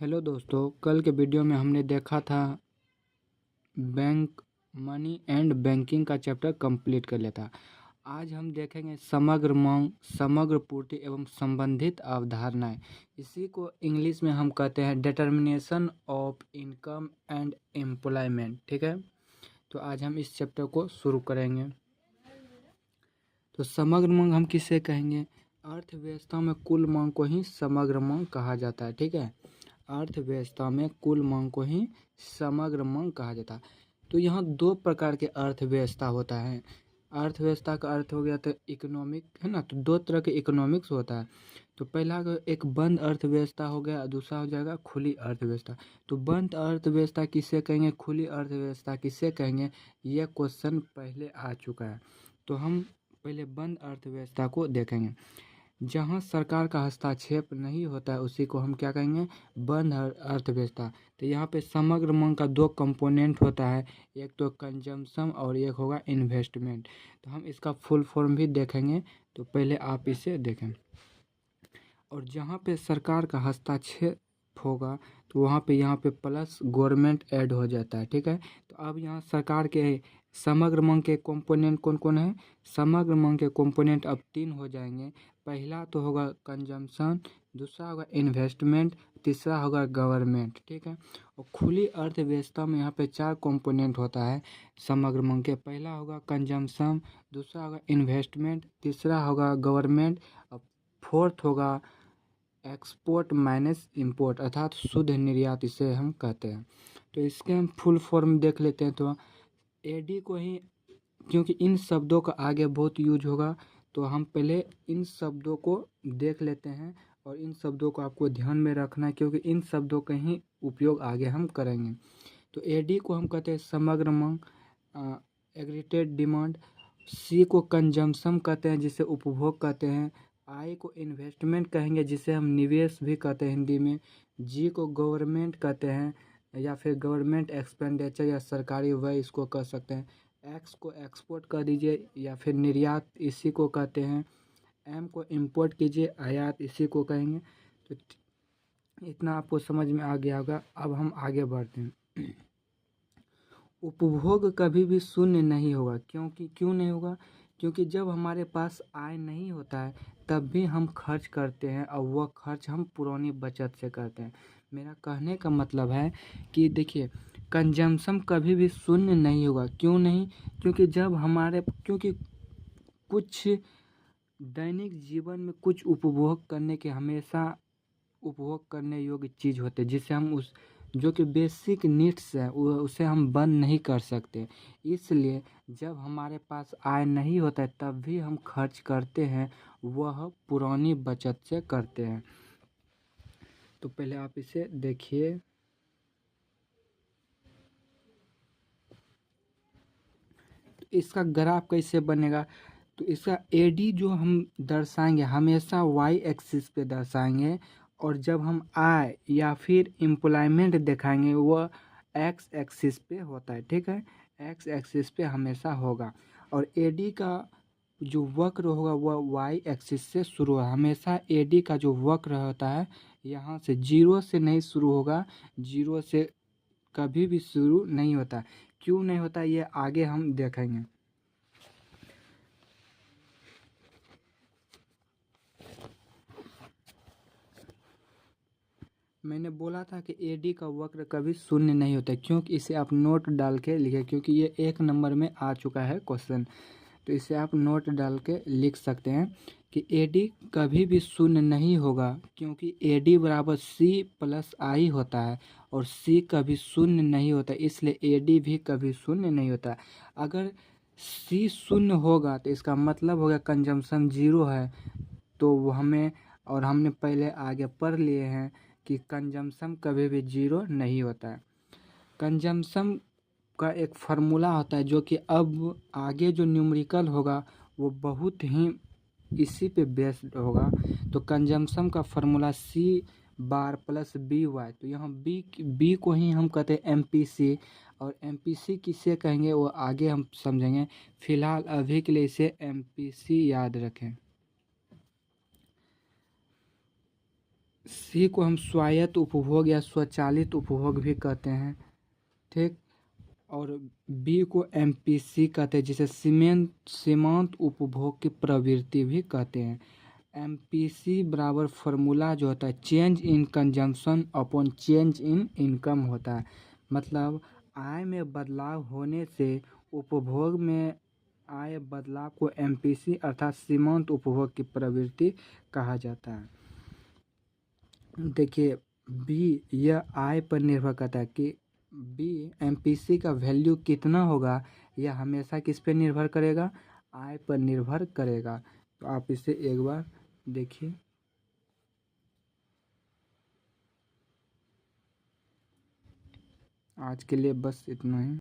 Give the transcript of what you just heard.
Hello दोस्तों, कल के वीडियो में हमने देखा था बैंक मनी एंड बैंकिंग का चैप्टर कंप्लीट कर लिया था। आज हम देखेंगे समग्र मांग, समग्र पूर्ति एवं संबंधित अवधारणाएं। इसी को इंग्लिश में हम कहते हैं determination of income and employment. ठीक है, तो आज हम इस चैप्टर को शुरू करेंगे। तो समग्र मांग हम किसे कहेंगे? अर्थव्यवस्था में कुल मांग को ही समग्र मांग कहा जाता है। ठीक है, अर्थव्यवस्था में कुल मांग को ही समग्र मांग कहा जाता है। तो यहाँ दो प्रकार के अर्थव्यवस्था होता है। अर्थव्यवस्था का अर्थ हो गया तो इकोनॉमिक, है ना। तो दो तरह के इकोनॉमिक्स होता है। तो पहला एक बंद अर्थव्यवस्था हो गया, दूसरा हो जाएगा खुली अर्थव्यवस्था। तो बंद अर्थव्यवस्था किसे कहेंगे, खुली अर्थव्यवस्था किसे कहेंगे, यह क्वेश्चन पहले आ चुका है। तो हम पहले बंद अर्थव्यवस्था को देखेंगे। जहाँ सरकार का हस्तक्षेप नहीं होता है उसी को हम क्या कहेंगे, बंद अर्थव्यवस्था। तो यहाँ पे समग्र मांग का दो कंपोनेंट होता है, एक तो कंजम्पशन और एक होगा इन्वेस्टमेंट। तो हम इसका फुल फॉर्म भी देखेंगे, तो पहले आप इसे देखें। और जहाँ पे सरकार का हस्तक्षेप होगा तो वहाँ पे यहाँ पे प्लस गवर्नमेंट ऐड हो जाता है। ठीक है, तो अब यहाँ सरकार के समग्र मांग के कंपोनेंट कौन कौन है? समग्र मांग के कंपोनेंट अब तीन हो जाएंगे। पहला तो होगा कंजम्पशन, दूसरा होगा इन्वेस्टमेंट, तीसरा होगा गवर्नमेंट। ठीक है, और खुली अर्थव्यवस्था में यहाँ पे चार कंपोनेंट होता है समग्र मांग के। पहला होगा कंजम्पशन, दूसरा होगा इन्वेस्टमेंट, तीसरा होगा गवर्नमेंट, और फोर्थ होगा एक्सपोर्ट माइनस इंपोर्ट, अर्थात शुद्ध निर्यात इसे हम कहते हैं। तो इसके हम फुल फॉर्म देख लेते हैं। तो एडी को ही, क्योंकि इन शब्दों का आगे बहुत यूज होगा, तो हम पहले इन शब्दों को देख लेते हैं। और इन शब्दों को आपको ध्यान में रखना है, क्योंकि इन शब्दों का ही उपयोग आगे हम करेंगे। तो एडी को हम कहते हैं समग्र मांग, एग्रीगेटेड डिमांड। सी को कंजम्पशन कहते हैं, जिसे उपभोग कहते हैं। आई को इन्वेस्टमेंट कहेंगे, जिसे हम निवेश भी कहते हैं हिंदी में। जी को गवर्नमेंट कहते हैं, या फिर गवर्नमेंट एक्सपेंडिचर या सरकारी व्यय इसको कह सकते हैं। एक्स को एक्सपोर्ट कर दीजिए या फिर निर्यात, इसी को कहते हैं। एम को इंपोर्ट कीजिए, आयात इसी को कहेंगे। तो इतना आपको समझ में आ गया होगा। अब हम आगे बढ़ते हैं। उपभोग कभी भी शून्य नहीं होगा, क्यों नहीं होगा? क्योंकि जब हमारे पास आय नहीं होता है तब भी हम खर्च करते हैं, और वह खर्च हम पुरानी बचत से करते हैं। मेरा कहने का मतलब है कि देखिए, कंजम्पशन कभी भी शून्य नहीं होगा। क्यों नहीं? क्योंकि कुछ दैनिक जीवन में कुछ उपभोग करने के हमेशा उपभोग करने योग्य चीज़ होते हैं, जिसे हम उस जो कि बेसिक नीड्स है उसे हम बंद नहीं कर सकते। इसलिए जब हमारे पास आय नहीं होता है तब भी हम खर्च करते हैं, वह पुरानी बचत से करते हैं। तो पहले आप इसे देखिए। इसका ग्राफ कैसे बनेगा? तो इसका एडी जो हम दर्शाएंगे हमेशा वाई एक्सिस पे दर्शाएंगे, और जब हम आय या फिर एम्प्लॉयमेंट दिखाएंगे वह एक्स एक्सिस पे होता है। ठीक है, एक्स एक्सिस पे हमेशा होगा। और एडी का जो वक्र होगा वह वाई एक्सिस से शुरू है। हमेशा एडी का जो वक्र होता है यहाँ से जीरो से नहीं शुरू होगा, जीरो से कभी भी शुरू नहीं होता। क्यों नहीं होता ये आगे हम देखेंगे। मैंने बोला था कि एडी का वक्र कभी शून्य नहीं होता, क्योंकि इसे आप नोट डाल के लिखे, क्योंकि ये एक नंबर में आ चुका है क्वेश्चन। तो इसे आप नोट डाल के लिख सकते हैं कि एडी कभी भी शून्य नहीं होगा, क्योंकि एडी बराबर सी प्लस आई होता है, और सी कभी शून्य नहीं होता, इसलिए एडी भी कभी शून्य नहीं होता। अगर सी शून्य होगा तो इसका मतलब हो गया कंजम्पशन जीरो है। तो वो हमने पहले आगे पढ़ लिए हैं कि कंजम्पशन कभी भी जीरो नहीं होता है। कंजम्पशन का एक फार्मूला होता है, जो कि अब आगे जो न्यूमेरिकल होगा वो बहुत ही इसी पे बेस्ड होगा। तो कंजम्पशन का फार्मूला सी बार प्लस बी वाई। तो यहाँ बी को ही हम कहते हैं एमपीसी, और एमपीसी किसे कहेंगे वो आगे हम समझेंगे। फिलहाल अभी के लिए इसे एमपीसी याद रखें। सी को हम स्वायत्त उपभोग या स्वचालित उपभोग भी कहते हैं, ठीक। और बी को एमपीसी कहते हैं, जिसे सीमांत उपभोग की प्रवृत्ति भी कहते हैं। एमपीसी बराबर फार्मूला जो होता है change in consumption upon change in income होता है। मतलब आय में बदलाव होने से उपभोग में आय बदलाव को एमपीसी अर्थात सीमांत उपभोग की प्रवृत्ति कहा जाता है। देखिए बी यह आय पर निर्भर करता है कि बी एमपीसी का वैल्यू कितना होगा, यह हमेशा किस पे निर्भर करेगा, आय पर निर्भर करेगा। तो आप इसे एक बार देखिए। आज के लिए बस इतना ही।